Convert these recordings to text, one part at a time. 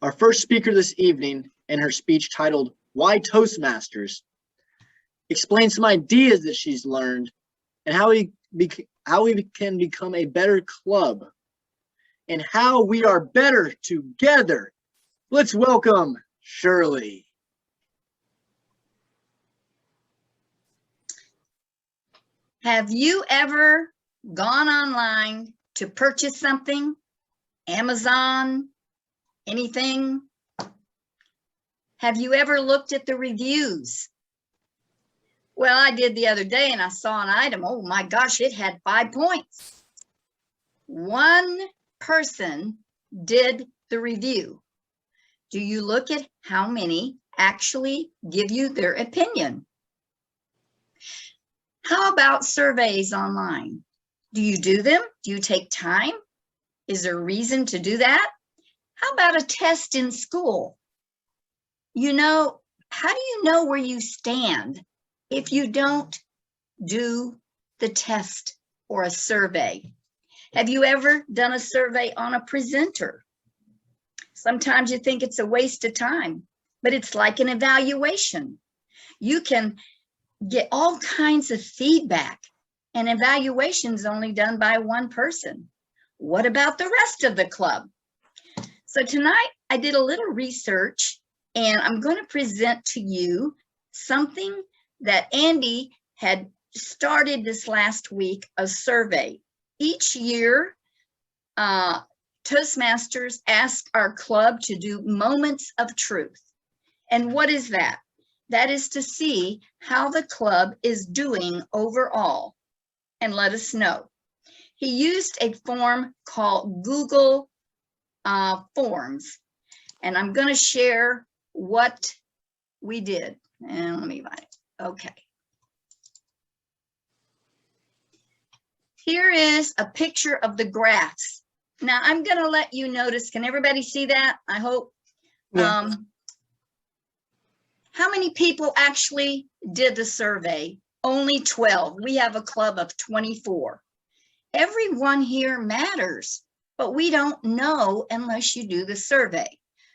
Our first speaker this evening, in her speech titled, "Why Toastmasters?" explains some ideas that she's learned and how we can become a better club and how we are better together. Let's welcome Shirley. Have you ever gone online to purchase something? Amazon, anything? Have you ever looked at the reviews? Well, I did the other day and I saw an item. Oh my gosh, it had 5 points. One person did the review. Do you look at how many actually give you their opinion? How about surveys online? Do you do them? Do you take time? Is there a reason to do that? How about a test in school? You know, how do you know where you stand if you don't do the test or a survey? Have you ever done a survey on a presenter? Sometimes you think it's a waste of time, but it's like an evaluation. You can get all kinds of feedback, and evaluation's only done by one person. What about the rest of the club? So tonight I did a little research and I'm going to present to you something that Andy had started this last week, a survey. Each year, Toastmasters ask our club to do moments of truth. And what is that? That is to see how the club is doing overall and let us know. He used a form called Google Forms, and I'm going to share what we did. And let me find it. Okay. Here is a picture of the graphs. Now I'm going to let you notice. Can everybody see that? I hope. Yeah. How many people actually did the survey? Only 12. We have a club of 24. Everyone here matters, but we don't know unless you do the survey.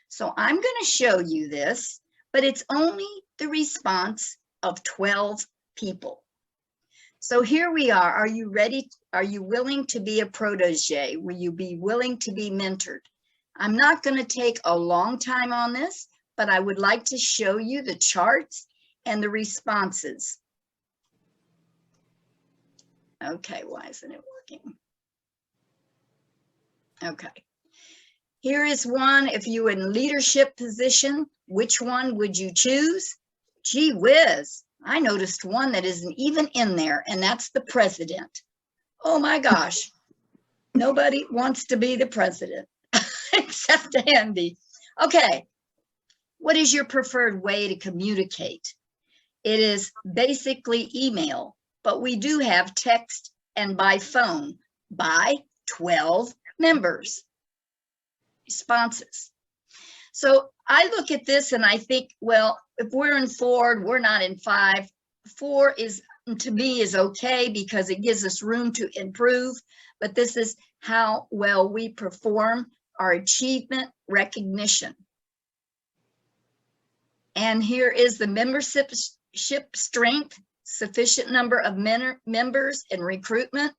So I'm going to show you this, but it's only the response of 12 people. So here we are. Are you ready? Are you willing to be a protege? Will you be willing to be mentored? I'm not going to take a long time on this, but I would like to show you the charts and the responses. Okay, why isn't it working? Okay. Here is one. If you were in leadership position, which one would you choose? Gee whiz, I noticed one that isn't even in there, and that's the president. Oh my gosh, nobody wants to be the president except Andy. Okay, what is your preferred way to communicate? It is basically email, but we do have text and by phone by 12 members. Responses. So I look at this and I think, well, if we're in 4, we're not in 5. 4 is, to me, is okay because it gives us room to improve, but this is how well we perform our achievement recognition. And here is the membership strength, sufficient number of members and recruitment.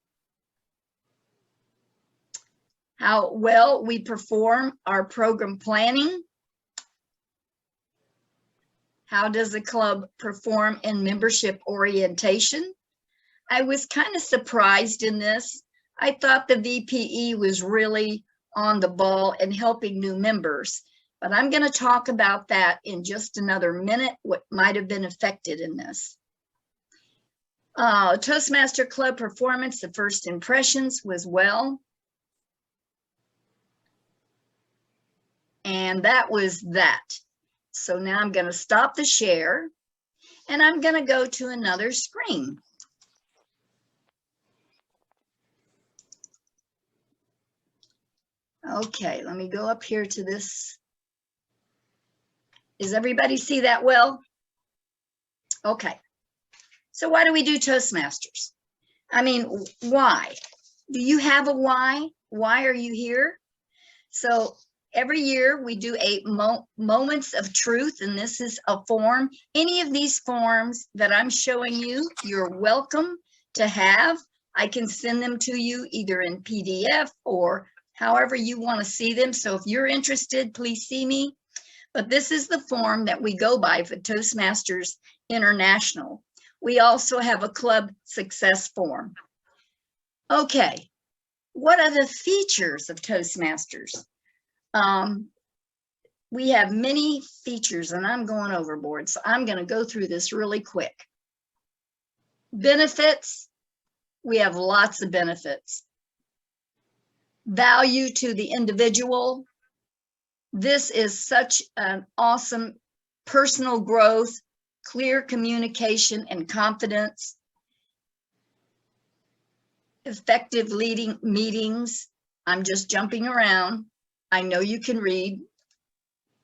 How well we perform our program planning. How does the club perform in membership orientation? I was kind of surprised in this. I thought the VPE was really on the ball and helping new members, but I'm going to talk about that in just another minute, what might have been affected in this. Toastmaster Club performance, the first impressions was well. And that was that. So now I'm going to stop the share and I'm going to go to another screen. Okay, let me go up here to this. Does everybody see that well? Okay. So why do we do Toastmasters? I mean, why? Do you have a why? Why are you here? So every year we do moments of truth, and this is a form. Any of these forms that I'm showing you, you're welcome to have. I can send them to you either in PDF or however you want to see them. So if you're interested, please see me. But this is the form that we go by for Toastmasters International. We also have a club success form. Okay, what are the features of Toastmasters? We have many features, and I'm going overboard, so I'm going to go through this really quick. Benefits, we have lots of benefits. Value to the individual. This is such an awesome personal growth, clear communication and confidence, effective leading meetings. I'm just jumping around. I know you can read.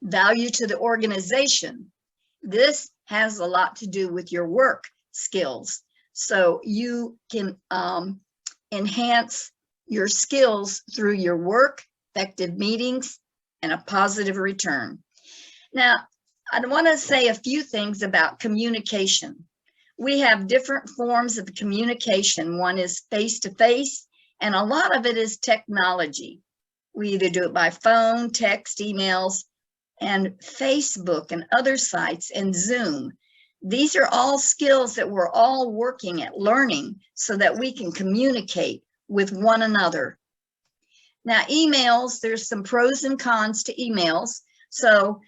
Value to the organization. This has a lot to do with your work skills. So you can enhance your skills through your work, effective meetings, and a positive return. Now, I want to say a few things about communication. We have different forms of communication. One is face-to-face, and a lot of it is technology. We either do it by phone, text, emails, and Facebook and other sites, and Zoom. These are all skills that we're all working at learning so that we can communicate with one another. Now, emails, there's some pros and cons to emails. So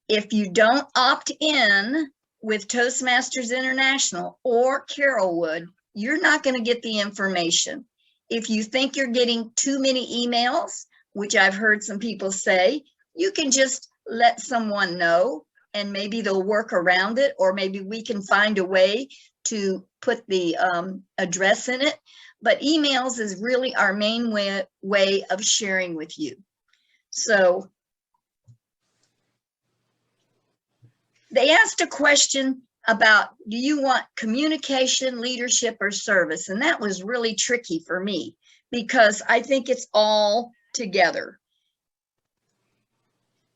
if you don't opt in with Toastmasters International or Carolwood, you're not going to get the information. If you think you're getting too many emails, which I've heard some people say, you can just let someone know and maybe they'll work around it, or maybe we can find a way to put the address in it. But emails is really our main way of sharing with you. So they asked a question about, do you want communication, leadership, or service? And that was really tricky for me because I think it's all together.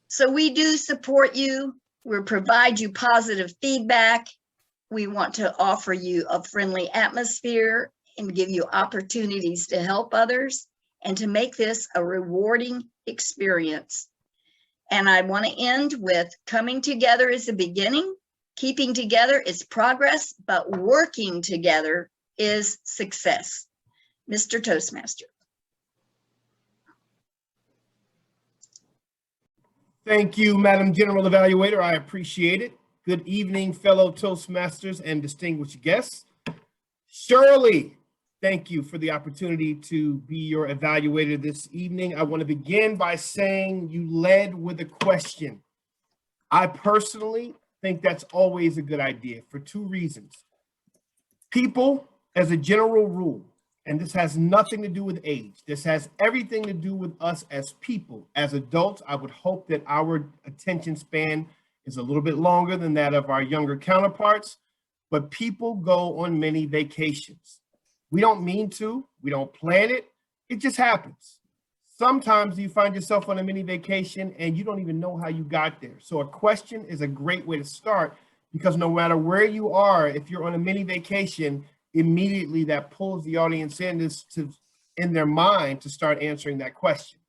So we do support you. We provide you positive feedback. We want to offer you a friendly atmosphere and give you opportunities to help others and to make this a rewarding experience. And I want to end with coming together is the beginning, keeping together is progress, but working together is success. Mr. Toastmaster. Thank you, Madam General Evaluator. I appreciate it. Good evening, fellow Toastmasters and distinguished guests. Shirley, thank you for the opportunity to be your evaluator this evening. I want to begin by saying you led with a question. I personally think that's always a good idea for two reasons. People, as a general rule, and this has nothing to do with age, this has everything to do with us as people. As adults, I would hope that our attention span is a little bit longer than that of our younger counterparts, but people go on many vacations. We don't mean to, we don't plan it, it just happens. Sometimes you find yourself on a mini vacation and you don't even know how you got there. So a question is a great way to start, because no matter where you are, if you're on a mini vacation, immediately that pulls the audience in their mind to start answering that question.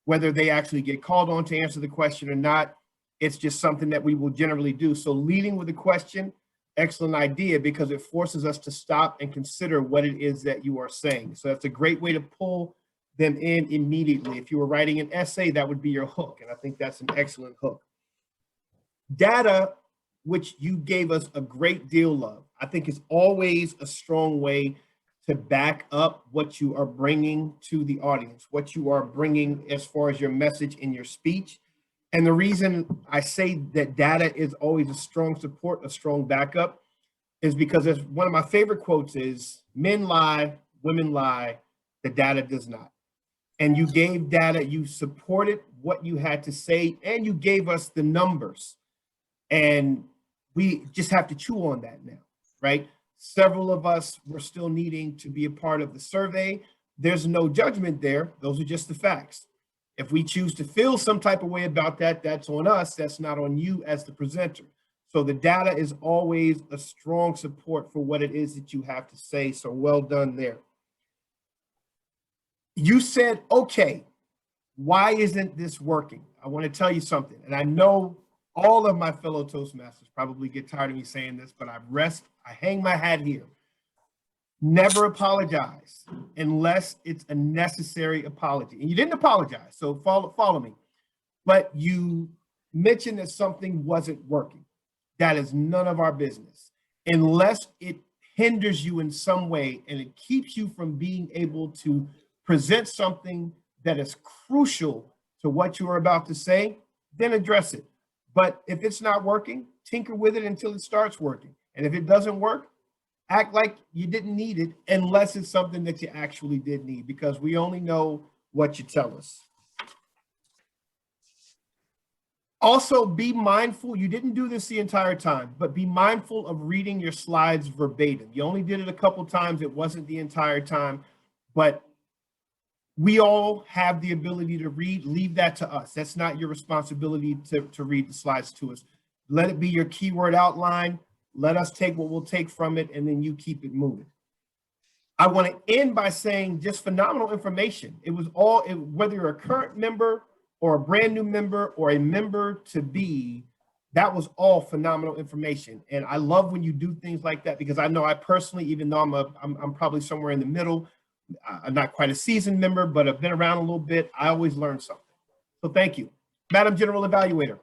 Whether they actually get called on to answer the question or not, it's just something that we will generally do. So leading with a question, excellent idea, because it forces us to stop and consider what it is that you are saying. So that's a great way to pull them in immediately. If you were writing an essay, that would be your hook. And I think that's an excellent hook. Data, which you gave us a great deal of, I think is always a strong way to back up what you are bringing to the audience, what you are bringing as far as your message in your speech. And the reason I say that data is always a strong support, a strong backup, is because as one of my favorite quotes is, men lie, women lie, the data does not. And you gave data, you supported what you had to say, and you gave us the numbers. And we just have to chew on that now, right? Several of us were still needing to be a part of the survey. There's no judgment there. Those are just the facts. If we choose to feel some type of way about that, that's on us. That's not on you as the presenter. So the data is always a strong support for what it is that you have to say. So well done there. You said, okay, why isn't this working? I want to tell you something. And I know all of my fellow Toastmasters probably get tired of me saying this, but I hang my hat here. Never apologize unless it's a necessary apology. And you didn't apologize, so follow me. But you mentioned that something wasn't working. That is none of our business. Unless it hinders you in some way and it keeps you from being able to present something that is crucial to what you are about to say, then address it. But if it's not working, tinker with it until it starts working. And if it doesn't work, act like you didn't need it unless it's something that you actually did need, because we only know what you tell us. Also, be mindful. You didn't do this the entire time, but be mindful of reading your slides verbatim. You only did it a couple times. It wasn't the entire time, but we all have the ability to read. Leave that to us. That's not your responsibility to read the slides to us. Let it be your keyword outline. Let us take what we'll take from it, and then you keep it moving. I want to end by saying just phenomenal information. It was all, whether you're a current member or a brand new member or a member to be, that was all phenomenal information. And I love when you do things like that, because I know I personally, even though I'm probably somewhere in the middle, I'm not quite a seasoned member, but I've been around a little bit, I always learn something. So thank you. Madam General Evaluator.